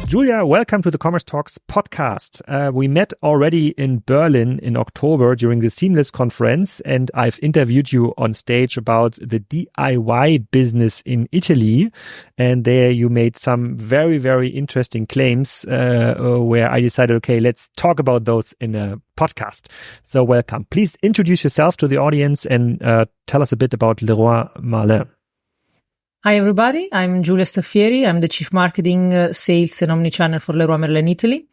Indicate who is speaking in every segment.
Speaker 1: Giulia, welcome to the Commerce Talks podcast. We met already in Berlin in October during the Seamless conference, and I've interviewed you on stage about the DIY business in Italy. And there you made some very, very interesting claims where I decided, okay, let's talk about those in a podcast. So welcome. Please introduce yourself to the audience and tell us a bit about Leroy Merlin.
Speaker 2: Hi, everybody. I'm Giulia Staffieri. I'm the Chief Marketing, Sales and Omnichannel for Leroy Merlin Italy.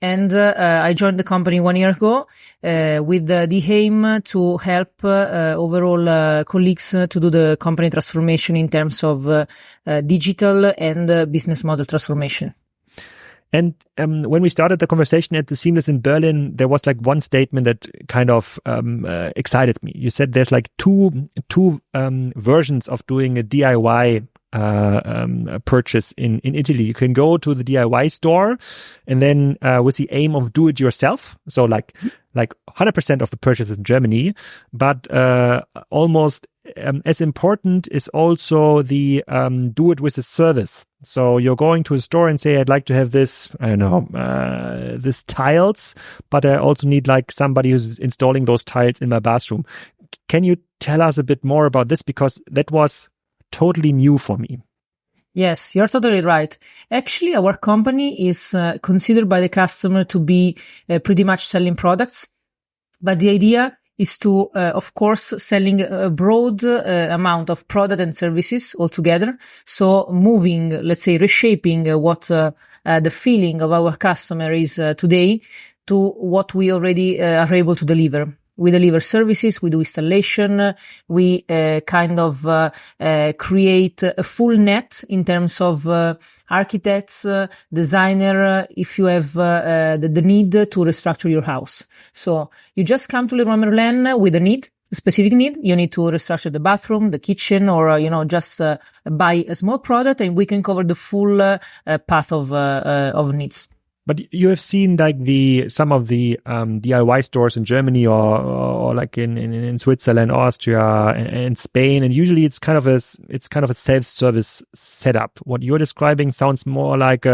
Speaker 2: And I joined the company 1 year ago with the aim to help overall colleagues to do the company transformation in terms of digital and business model transformation.
Speaker 1: And when we started the conversation at the Seamless in Berlin, there was like one statement that kind of excited me. You said there's like two versions of doing a DIY purchase in Italy. You can go to the DIY store and then with the aim of do it yourself. So like 100% of the purchases in Germany, but almost as important is also the do it with a service. So you're going to a store and say, I'd like to have this, I don't know, this tiles, but I also need like somebody who's installing those tiles in my bathroom. Can you tell us a bit more about this? Because that was totally new for me.
Speaker 2: Yes, you're totally right. Actually, our company is considered by the customer to be pretty much selling products, but the idea is to, of course, selling a broad amount of product and services altogether. So moving, let's say, reshaping what the feeling of our customer is today to what we already are able to deliver. We deliver services, we do installation, we kind of create a full net in terms of architects, designer, if you have the need to restructure your house. So you just come to Leroy Merlin with a specific need. You need to restructure the bathroom, the kitchen, or, just buy a small product, and we can cover the full path of needs.
Speaker 1: But you have seen like some of the DIY stores in Germany or like in Switzerland, Austria, and Spain, and usually it's kind of a self-service setup. What you're describing sounds more like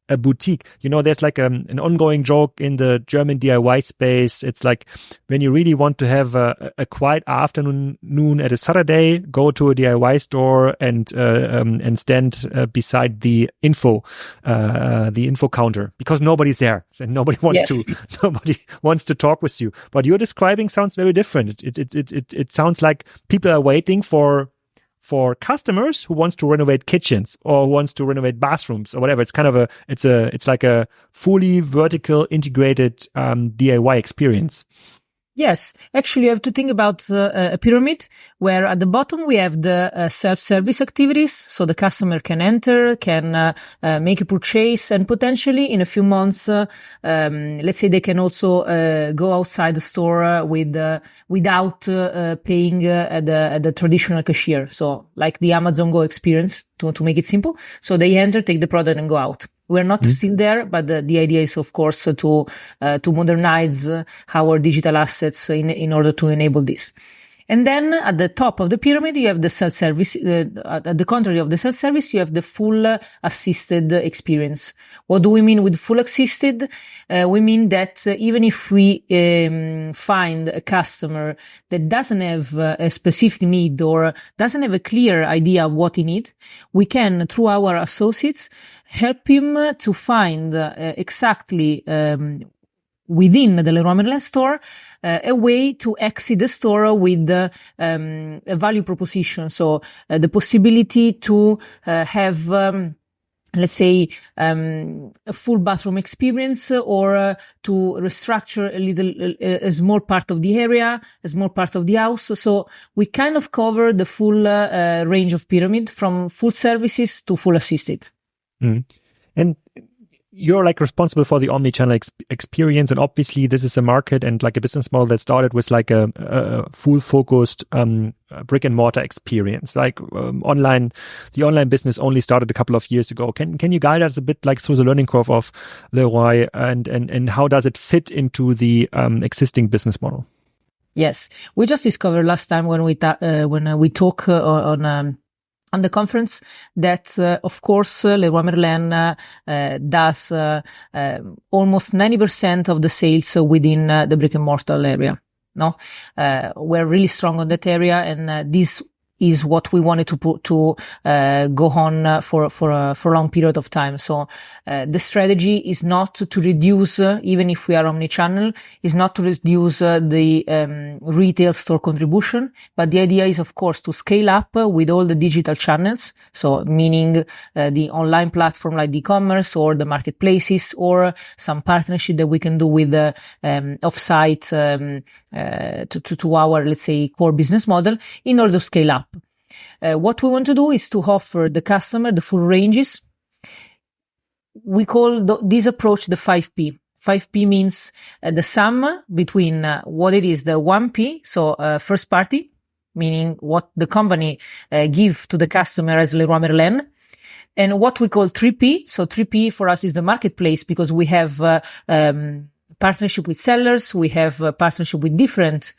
Speaker 1: a boutique. There's like an ongoing joke in the German DIY space. It's like when you really want to have a quiet afternoon at a Saturday, go to a DIY store and stand beside the info counter, because nobody's there and nobody wants to talk with you. What you're describing sounds very different. It sounds like people are waiting for customers who wants to renovate kitchens or wants to renovate bathrooms or whatever. It's kind of it's like a fully vertical integrated DIY experience.
Speaker 2: Yes, actually you have to think about a pyramid where at the bottom we have the self-service activities. So the customer can enter, can make a purchase, and potentially in a few months, let's say they can also go outside the store without paying at the traditional cashier. So like the Amazon Go experience, to make it simple. So they enter, take the product and go out. We're not still there, but the idea is, of course, to modernize our digital assets in order to enable this. And then at the top of the pyramid, you have the self-service. At the contrary of the self-service, you have the full assisted experience. What do we mean with full assisted? We mean that even if we find a customer that doesn't have a specific need or doesn't have a clear idea of what he needs, we can, through our associates, help him to find exactly within the Leroy Merlin store, a way to exit the store with a value proposition. So the possibility to have, let's say, a full bathroom experience, or to restructure a small part of the area, a small part of the house. So we kind of cover the full range of pyramid, from full services to full assisted.
Speaker 1: And you're like responsible for the omnichannel experience, and obviously this is a market and like a business model that started with like a full focused brick and mortar experience. Like the online business only started a couple of years ago. Can you guide us a bit like through the learning curve of Leroy and how does it fit into the existing business model?
Speaker 2: Yes, we just discovered last time when we talk on the conference that, of course, Leroy Merlin does almost 90% of the sales within the brick and mortar area. No, we're really strong on that area, and this is what we wanted to go on for a long period of time. So the strategy is not to reduce, even if we are omnichannel, is not to reduce the retail store contribution, but the idea is, of course, to scale up with all the digital channels. So meaning the online platform like e-commerce or the marketplaces, or some partnership that we can do with offsite to our, let's say, core business model in order to scale up. What we want to do is to offer the customer the full ranges. We call this approach the 5P. 5P means the sum between what it is, the 1P, so first party, meaning what the company give to the customer as Leroy Merlin, and what we call 3P. So 3P for us is the marketplace, because we have partnership with sellers, we have a partnership with different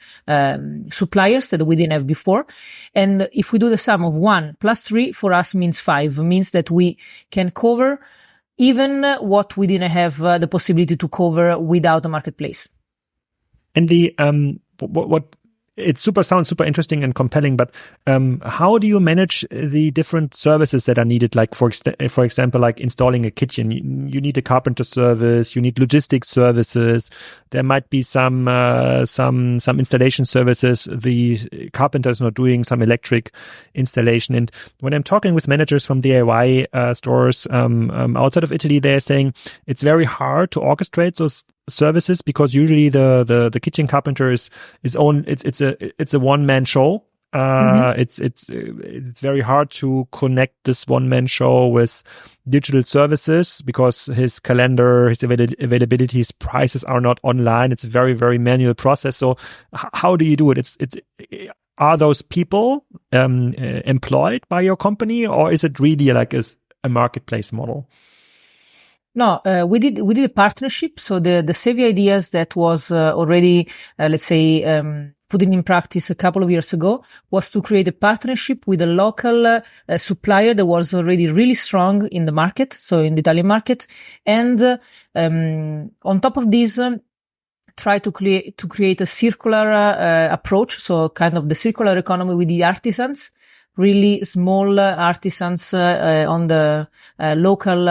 Speaker 2: suppliers that we didn't have before. And if we do the sum of 1 plus 3, for us means 5, means that we can cover even what we didn't have the possibility to cover without a marketplace.
Speaker 1: And the what it sounds super interesting and compelling, but how do you manage the different services that are needed? Like for example, like installing a kitchen, you need a carpenter service, you need logistics services. There might be some installation services. The carpenter is not doing some electric installation. And when I'm talking with managers from DIY stores outside of Italy, they're saying it's very hard to orchestrate those services, because usually the kitchen carpenter it's a one-man show. It's very hard to connect this one-man show with digital services, because his calendar, his availability, his prices are not online. It's a very, very manual process. So how do you do it? Are those people employed by your company, or is it really like a marketplace model?
Speaker 2: No, we did a partnership. So the Savvy Ideas that was already, let's say, put in practice a couple of years ago, was to create a partnership with a local supplier that was already really strong in the market, so in the Italian market. And on top of this, try to create a circular approach, so kind of the circular economy with the artisans. Really small artisans on the local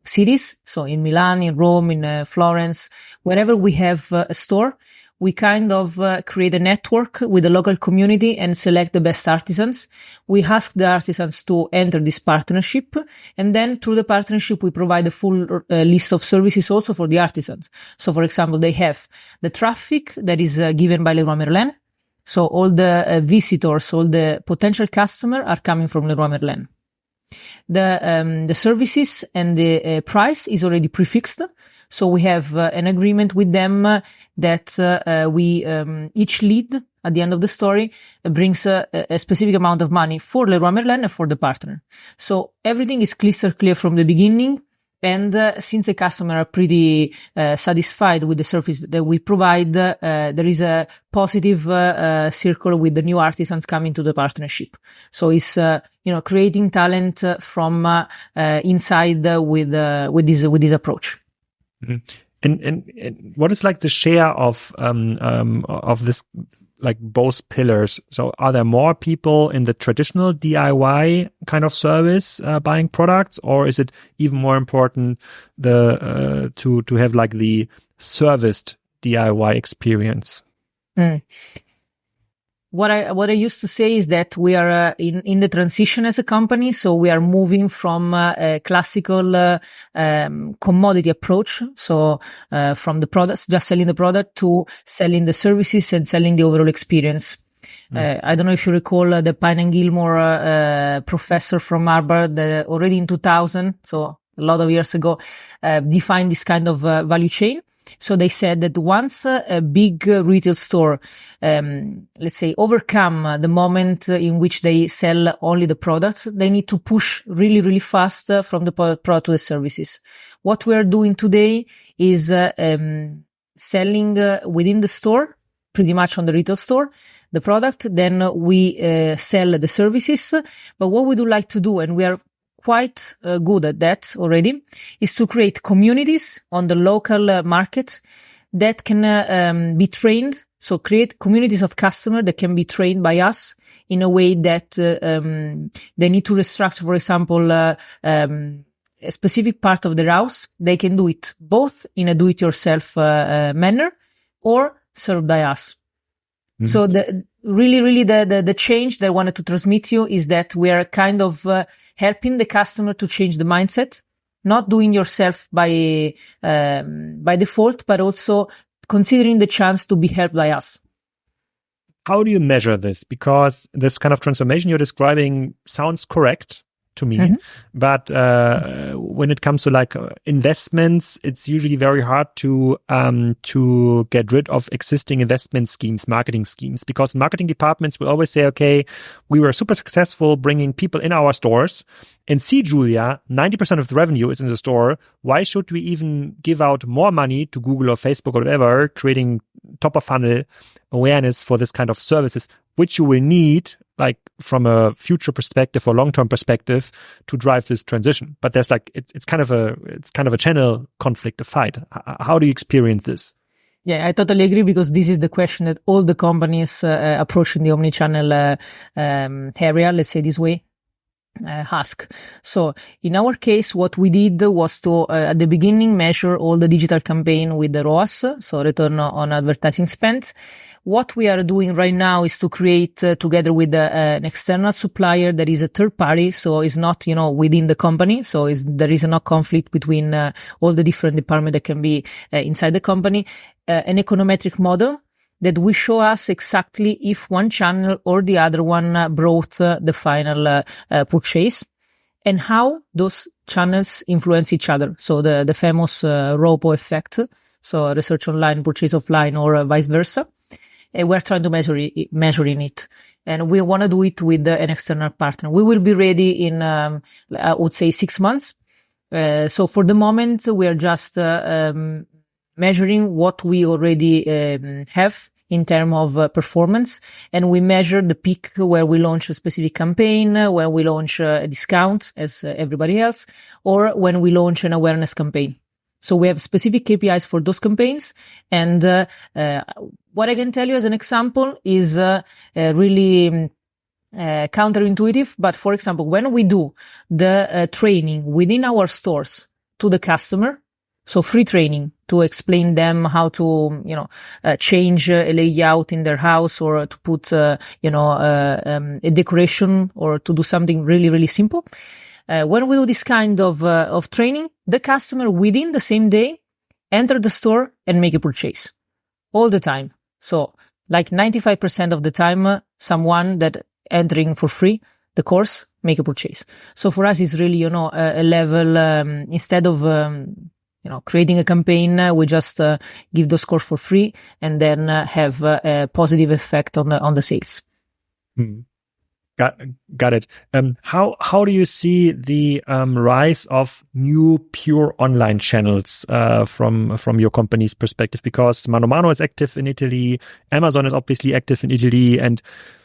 Speaker 2: cities. So in Milan, in Rome, in Florence, wherever we have a store, we kind of create a network with the local community and select the best artisans. We ask the artisans to enter this partnership, and then through the partnership, we provide a full list of services also for the artisans. So, for example, they have the traffic that is given by Leroy Merlin. So all the visitors, all the potential customers are coming from Leroy Merlin. The services and the price is already prefixed. So we have an agreement with them that we each lead at the end of the story brings a specific amount of money for Leroy Merlin and for the partner. So everything is crystal clear from the beginning. And since the customer are pretty satisfied with the service that we provide, there is a positive circle with the new artisans coming to the partnership. So it's creating talent from inside with this approach.
Speaker 1: Mm-hmm. And what is like the share of this, like both pillars? So are there more people in the traditional DIY kind of service buying products, or is it even more important to have like the serviced DIY experience?
Speaker 2: What I used to say is that we are in the transition as a company. So we are moving from a classical commodity approach. So from the products, just selling the product, to selling the services and selling the overall experience. I don't know if you recall the Pine and Gilmore professor from Harvard already in 2000, so a lot of years ago, defined this kind of value chain. So they said that once a big retail store, let's say, overcome the moment in which they sell only the products, they need to push really, really fast from the product to the services. What we are doing today is selling within the store, pretty much on the retail store, the product, then we sell the services. But what we do like to do, and we are quite good at that already, is to create communities on the local market that can be trained. So create communities of customers that can be trained by us in a way that they need to restructure, for example, a specific part of their house. They can do it both in a do-it-yourself manner or served by us. Mm-hmm. So the change that I wanted to transmit you is that we are kind of helping the customer to change the mindset, not doing yourself by default, but also considering the chance to be helped by us.
Speaker 1: How do you measure this? Because this kind of transformation you're describing sounds correct to me, mm-hmm. but when it comes to like investments, it's usually very hard to get rid of existing investment schemes, marketing schemes, because marketing departments will always say, okay, we were super successful bringing people in our stores, and see, Giulia, 90% of the revenue is in the store. Why should we even give out more money to Google or Facebook or whatever, creating top of funnel awareness for this kind of services, which you will need, like from a future perspective or long-term perspective, to drive this transition. But there's like, it's kind of a channel conflict, a fight. How do you experience this?
Speaker 2: Yeah, I totally agree, because this is the question that all the companies approaching the omnichannel area, let's say this way, ask. So in our case, what we did was to at the beginning measure all the digital campaign with the ROAS, so return on advertising spent. What we are doing right now is to create together with an external supplier that is a third party, so it's not within the company, so there is no conflict between all the different departments that can be inside the company, an econometric model that will show us exactly if one channel or the other one brought the final purchase, and how those channels influence each other. So the famous ROPO effect, so research online, purchase offline, or vice versa. And we're trying to measuring it. And we want to do it with an external partner. We will be ready in, I would say, 6 months. So for the moment, we are just measuring what we already have in terms of performance, and we measure the peak where we launch a specific campaign, where we launch a discount as everybody else, or when we launch an awareness campaign. So we have specific KPIs for those campaigns, and what I can tell you as an example is really counterintuitive. But for example, when we do the training within our stores to the customer, so free training to explain them how to, change a layout in their house, or to put, a decoration, or to do something really, really simple. When we do this kind of training, the customer within the same day enter the store and make a purchase all the time. So like 95% of the time, someone that entering for free the course make a purchase. So for us, it's really, a level, instead of, creating a campaign, we just give those course for free, and then have a positive effect on the sales.
Speaker 1: Hmm. Got it. How do you see the rise of new pure online channels from your company's perspective? Because Mano Mano is active in Italy, Amazon is obviously active in Italy, and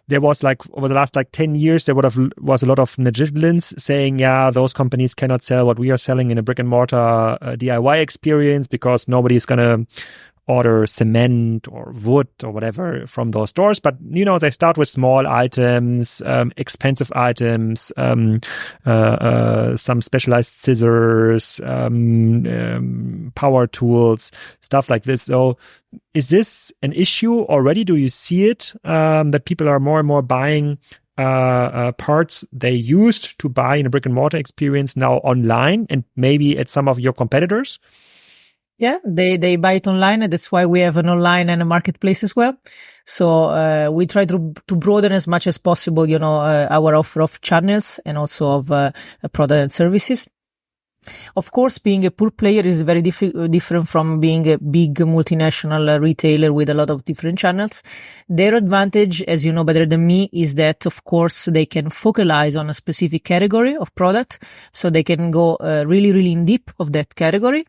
Speaker 1: there was over the last 10 years, there was a lot of negligence saying, yeah, those companies cannot sell what we are selling in a brick and mortar DIY experience, because nobody is going to order cement or wood or whatever from those stores. But, they start with small items, expensive items, some specialized scissors, power tools, stuff like this. So is this an issue already? Do you see it, that people are more and more buying parts they used to buy in a brick and mortar experience now online, and maybe at some of your competitors?
Speaker 2: Yeah, they buy it online, and that's why we have an online and a marketplace as well. So we try to broaden as much as possible, our offer of channels and also of product and services. Of course, being a pure player is very different from being a big multinational retailer with a lot of different channels. Their advantage, as you know better than me, is that, of course, they can focalize on a specific category of product. So they can go really, really in deep of that category.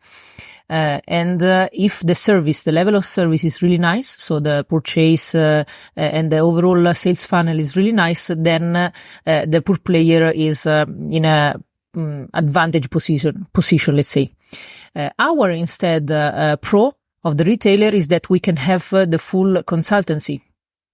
Speaker 2: And if the level of service is really nice, so the purchase and the overall sales funnel is really nice, then the pure player is in a advantage position, let's say. Our instead pro of the retailer is that we can have the full consultancy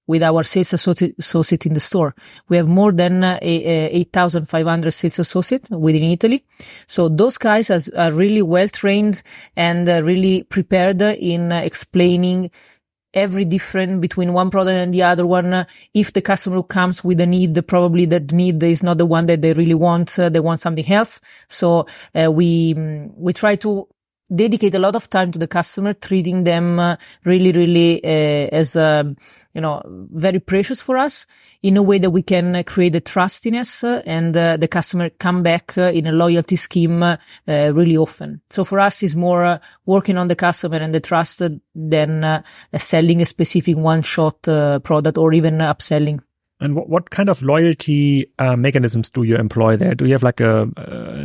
Speaker 2: with our sales associate in the store. We have more than 8,500 sales associates within Italy. So those guys are really well trained and really prepared in explaining every difference between one product and the other one. If the customer comes with a need, probably that need is not the one that they really want. They want something else. So we try to dedicate a lot of time to the customer, treating them really, really as very precious for us, in a way that we can create a trustiness and the customer come back in a loyalty scheme really often. So for us, it's more working on the customer and the trust than selling a specific one-shot product or even upselling.
Speaker 1: And what kind of loyalty mechanisms do you employ there? Do you have like a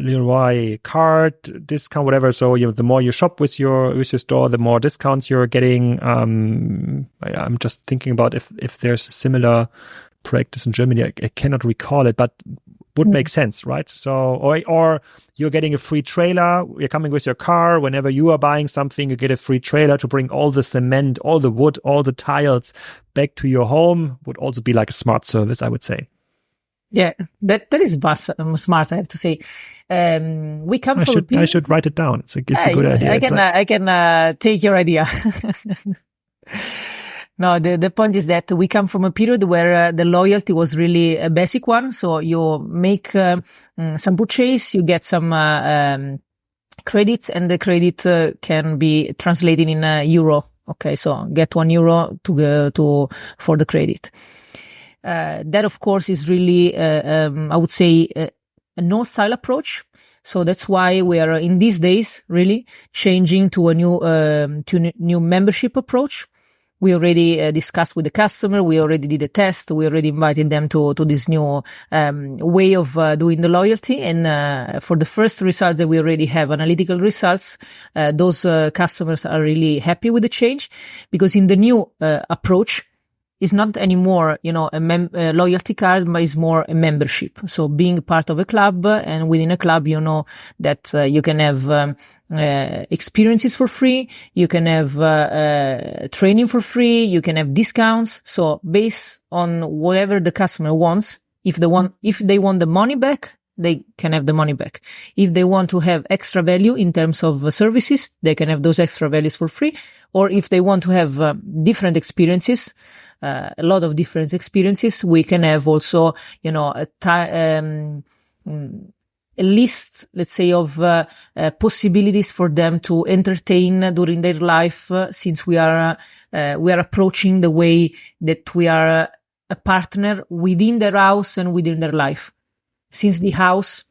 Speaker 1: Leroy card discount, whatever? So the more you shop with your store, the more discounts you're getting. I'm just thinking about if there's a similar practice in Germany. I cannot recall it, but would make sense, right? So, or you're getting a free trailer. You're coming with your car. Whenever you are buying something, you get a free trailer to bring all the cement, all the wood, all the tiles back to your home. Would also be like a smart service, I would say.
Speaker 2: Yeah, that is smart, I have to say. We come from
Speaker 1: I should write it down. It's a good idea.
Speaker 2: I can take your idea. No, the point is that we come from a period where the loyalty was really a basic one. So you make some purchase, you get some credits, and the credit can be translated in euro. Okay, so get €1 for the credit. That of course is really, I would say, a no-style approach. So that's why we are in these days really changing to a new membership approach. We already discussed with the customer. We already did a test. We already invited them to this new way of doing the loyalty. And for the first results that we already have, analytical results, those customers are really happy with the change, because in the new approach, it's not anymore, a loyalty card, but it's more a membership. So being part of a club, and within a club, you know that you can have experiences for free, you can have training for free, you can have discounts. So based on whatever the customer wants, if they want the money back, they can have the money back. If they want to have extra value in terms of services, they can have those extra values for free. Or if they want to have different experiences, a lot of different experiences, we can have also, a list, let's say, of possibilities for them to entertain during their life, since we are approaching the way that we are a partner within their house and within their life. Since the house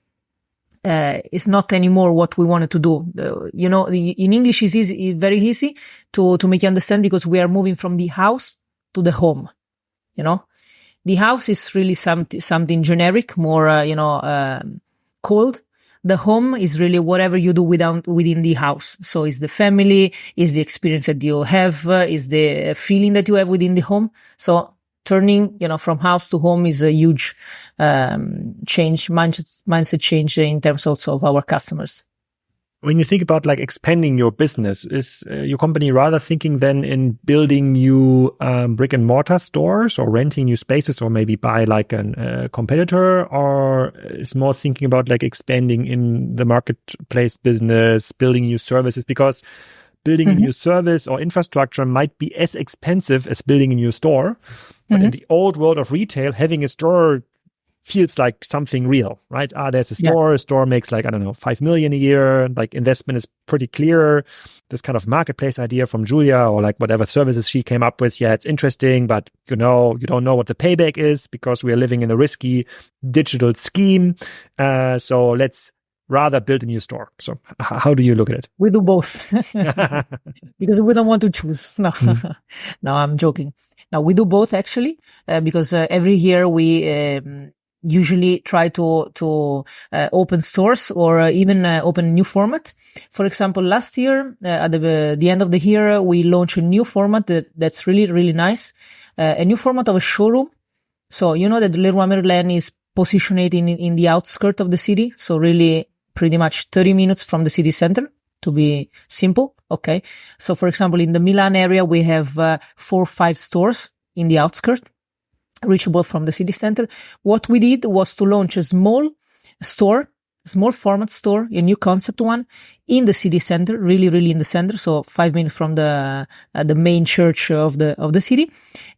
Speaker 2: is not anymore what we wanted to do. In English is easy, very easy to make you understand, because we are moving from the house to the home. The house is really something generic, more, cold. The home is really whatever you do within the house. So it's the family, is the experience that you have, is the feeling that you have within the home. So turning, from house to home is a huge change, mindset change in terms also of our customers.
Speaker 1: When you think about like expanding your business, is your company rather thinking then in building new brick and mortar stores, or renting new spaces, or maybe buy like a competitor, or is more thinking about like expanding in the marketplace business, building new services? Because building a new service or infrastructure might be as expensive as building a new store. But in the old world of retail, having a store feels like something real, right? There's a store. Yeah. A store makes like, 5 million a year. Like investment is pretty clear. This kind of marketplace idea from Giulia, or like whatever services she came up with. Yeah, it's interesting, but you don't know what the payback is, because we are living in a risky digital scheme. So let's rather build a new store? So how do you look at it?
Speaker 2: We do both because we don't want to choose. No, no, I'm joking. Now we do both actually, because every year we usually try to open stores or even open a new format. For example, last year at the end of the year, we launched a new format that's really, really nice. A new format of a showroom. So you know that Leroy Merlin is positioned in the outskirts of the city. So really pretty much 30 minutes from the city center, to be simple. Okay. So for example, in the Milan area, we have 4 or 5 stores in the outskirts, reachable from the city center. What we did was to launch a small format store, a new concept one, in the city center, really, really in the center. So 5 minutes from the main church of the city.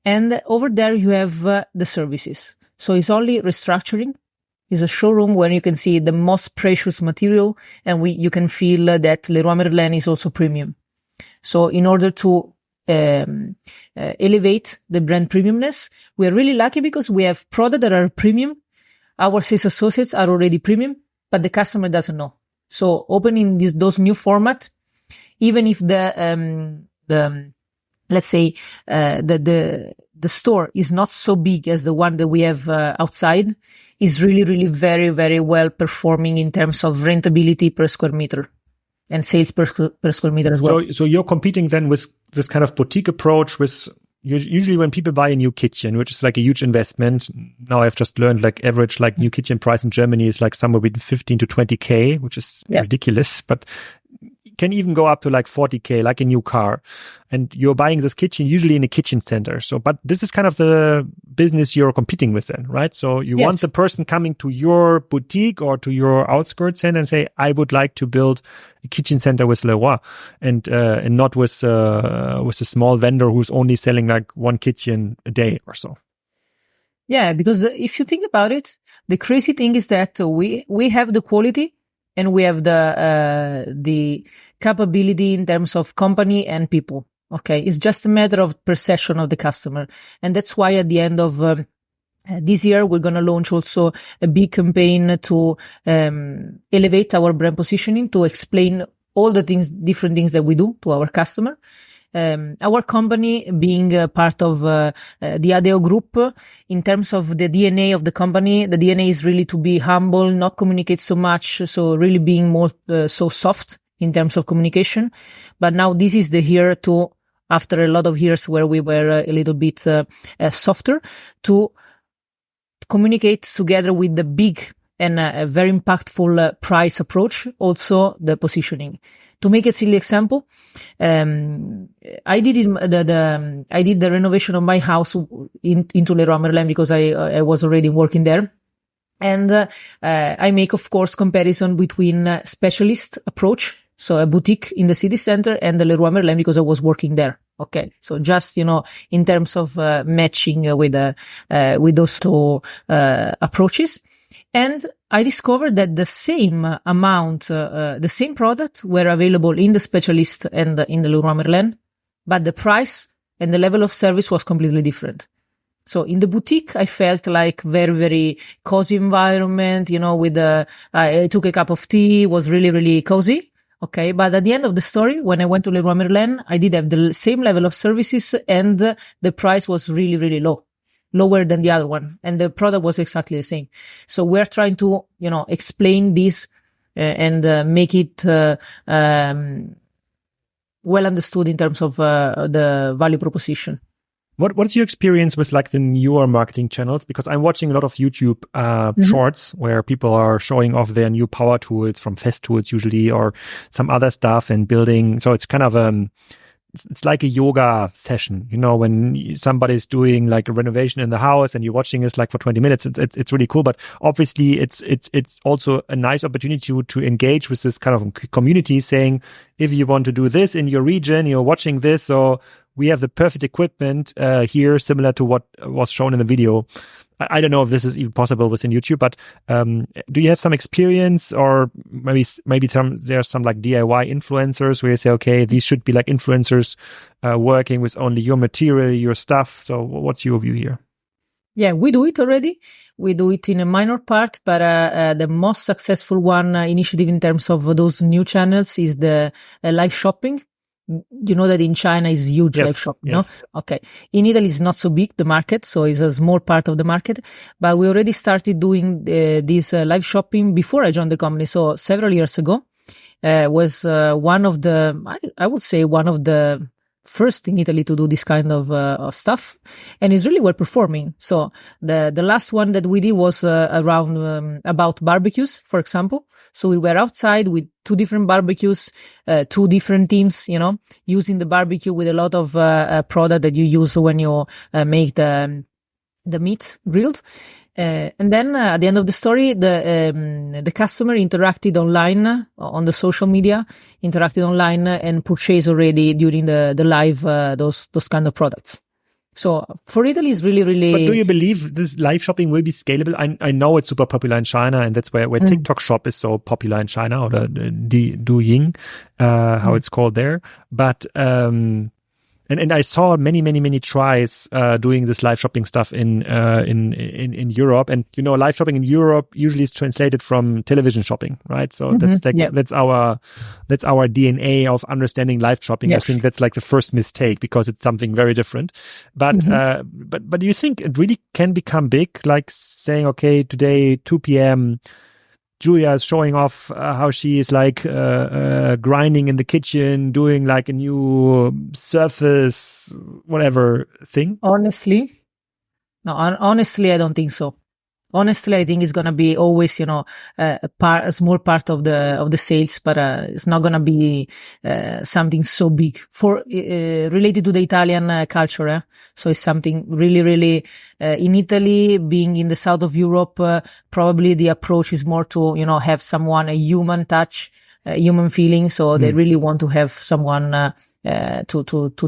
Speaker 2: And over there you have the services. So it's only restructuring. It's a showroom where you can see the most precious material, and you can feel that Leroy Merlin is also premium. So in order to elevate the brand premiumness, we are really lucky because we have products that are premium. Our sales associates are already premium, but the customer doesn't know. So opening those new format, even if let's say the store is not so big as the one that we have outside, is really, really very, very well performing in terms of rentability per square meter and sales per square meter as well.
Speaker 1: So you're competing then with this kind of boutique approach with usually when people buy a new kitchen, which is like a huge investment. Now I've just learned like average like new kitchen price in Germany is like somewhere between 15 to 20K, which is ridiculous, but can even go up to like 40K, like a new car. And you're buying this kitchen usually in a kitchen center. So, but this is kind of the business you're competing with then, right? So you want the person coming to your boutique or to your outskirts center and say, I would like to build a kitchen center with Leroy and not with a small vendor who's only selling like one kitchen a day or so.
Speaker 2: Yeah, because if you think about it, the crazy thing is that we have the quality and we have the capability in terms of company and people. Okay. It's just a matter of perception of the customer. And that's why at the end of this year, we're going to launch also a big campaign to elevate our brand positioning, to explain all the different things that we do to our customer. Our company being part of the ADEO group, in terms of the DNA of the company, the DNA is really to be humble, not communicate so much. So really being more so soft in terms of communication. But now this is the year to, after a lot of years where we were a little bit softer, to communicate together with the big and a very impactful price approach, also the positioning. To make a silly example, I did the renovation of my house into Leroy Merlin because I was already working there. And I make, of course, comparison between specialist approach, so a boutique in the city center, and the Leroy Merlin because I was working there. Okay. So just, in terms of matching with those two approaches. And I discovered that the same amount, the same product were available in the specialist and in the Leroy Merlin, but the price and the level of service was completely different. So in the boutique, I felt like very, very cozy environment, with I took a cup of tea, was really, really cozy. Okay. But at the end of the story, when I went to Leroy Merlin, I did have the same level of services and the price was really, really lower than the other one. And the product was exactly the same. So we're trying to, explain this and make it well understood in terms of the value proposition.
Speaker 1: What's your experience with like the newer marketing channels? Because I'm watching a lot of YouTube shorts where people are showing off their new power tools from Festool usually, or some other stuff and building. So it's kind of it's like a yoga session, when somebody's doing like a renovation in the house and you're watching this like for 20 minutes, it's really cool. But obviously it's also a nice opportunity to engage with this kind of community, saying, if you want to do this in your region, you're watching this. So we have the perfect equipment here, similar to what was shown in the video. I don't know if this is even possible within YouTube, but do you have some experience, or maybe there's some like DIY influencers where you say, okay, these should be like influencers working with only your material, your stuff. So what's your view here?
Speaker 2: Yeah, we do it already. We do it in a minor part, but the most successful one initiative in terms of those new channels is the live shopping. You know that in China is huge live shopping, no? Okay. In Italy, it's not so big, the market, so it's a small part of the market. But we already started doing this live shopping before I joined the company, so several years ago. Was one of the, I would say, one of the first in Italy to do this kind of stuff, and is really well performing. So the last one that we did was around about barbecues, for example. So we were outside with 2 different barbecues, 2 different teams, using the barbecue with a lot of product that you use when you make the meat grilled. And then at the end of the story, the customer interacted online on the social media, interacted online and purchased already during the live those kind of products. So for Italy, it's really.
Speaker 1: But do you believe this live shopping will be scalable? I know it's super popular in China, and that's where TikTok Shop is so popular in China, or the Douyin, how it's called there. But And I saw many tries doing this live shopping stuff in Europe, and live shopping in Europe usually is translated from television shopping, right? So that's our DNA of understanding live shopping. Yes. I think that's like the first mistake because it's something very different. But but do you think it really can become big? Like saying, okay, today 2 p.m. Giulia is showing off how she is like grinding in the kitchen, doing like a new surface, whatever thing.
Speaker 2: Honestly, I don't think so. Honestly, I think it's gonna be always, a small part of the sales, but it's not gonna be something so big for related to the Italian culture. So it's something really in Italy, being in the south of Europe, probably the approach is more to have someone, a human touch, a human feeling. So they really want to have someone to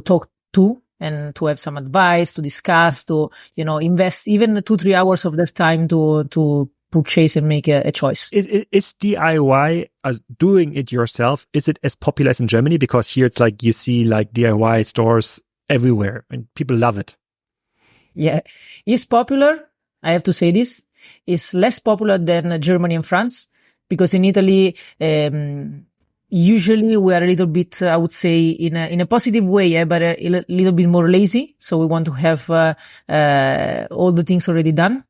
Speaker 2: talk to, and to have some advice, to discuss, to, invest even 2-3 hours of their time to purchase and make a choice.
Speaker 1: Is DIY, doing it yourself, is it as popular as in Germany? Because here it's like you see like DIY stores everywhere and people love it.
Speaker 2: Yeah, it's popular. I have to say this. It's less popular than Germany and France, because in Italy, usually we are a little bit, I would say, in a positive way, but a little bit more lazy. So we want to have all the things already done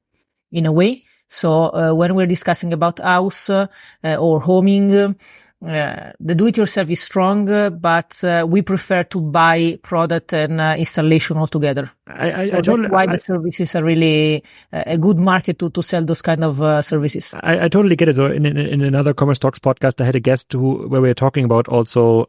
Speaker 2: in a way. So when we're discussing about house or homing, the do-it-yourself is strong, but we prefer to buy product and installation altogether. That's why the services are really a good market to sell those kind of services.
Speaker 1: I totally get it. In another Commerce Talks podcast, I had a guest where we were talking about also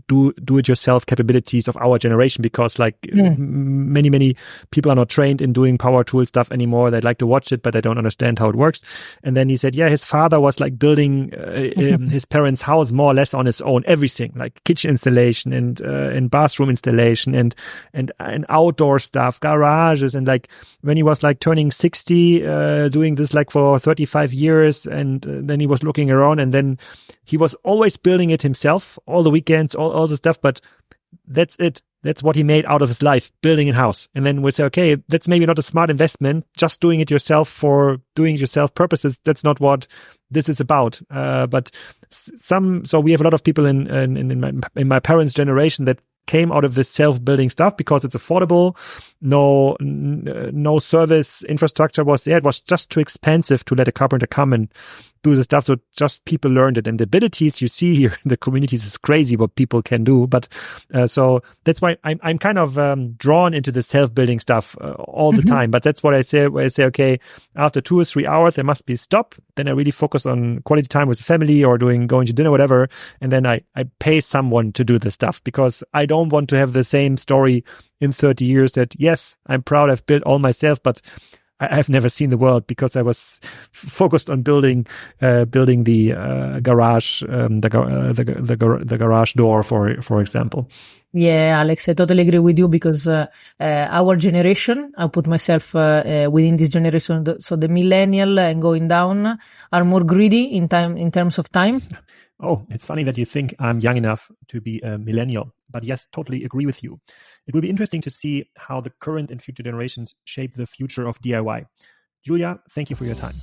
Speaker 1: do-it-yourself capabilities of our generation, because like many people are not trained in doing power tool stuff anymore. They like to watch it, but they don't understand how it works. And then he said, yeah, his father was like building his parents' house more or less on his own, everything like kitchen installation and bathroom installation and outdoor stuff, garages, and like when he was like turning 60, doing this like for 35 years, and then he was looking around, and then he was always building it himself, all the weekends, all the stuff, but that's it. That's what he made out of his life, building a house. And then we say, okay, that's maybe not a smart investment, just doing it yourself for doing it yourself purposes. That's not what this is about. But so we have a lot of people in my parents' generation that came out of this self-building stuff because it's affordable. No service infrastructure was there. It was just too expensive to let a carpenter come and do the stuff. So just people learned it, and the abilities you see here in the communities is crazy what people can do. But so that's why I'm kind of drawn into the self-building stuff all the time. But that's what I say, where I say, okay, after 2 or 3 hours, there must be a stop. Then I really focus on quality time with the family or going to dinner, whatever. And then I pay someone to do the stuff, because I don't want to have the same story in 30 years that, yes, I'm proud I've built all myself, but I've never seen the world because I was focused on building the garage, the garage door, for example.
Speaker 2: Yeah, Alex, I totally agree with you because our generation, I put myself within this generation, so the millennial and going down are more greedy in terms of time.
Speaker 1: Oh, it's funny that you think I'm young enough to be a millennial, but yes, totally agree with you. It will be interesting to see how the current and future generations shape the future of DIY. Giulia, thank you for your time.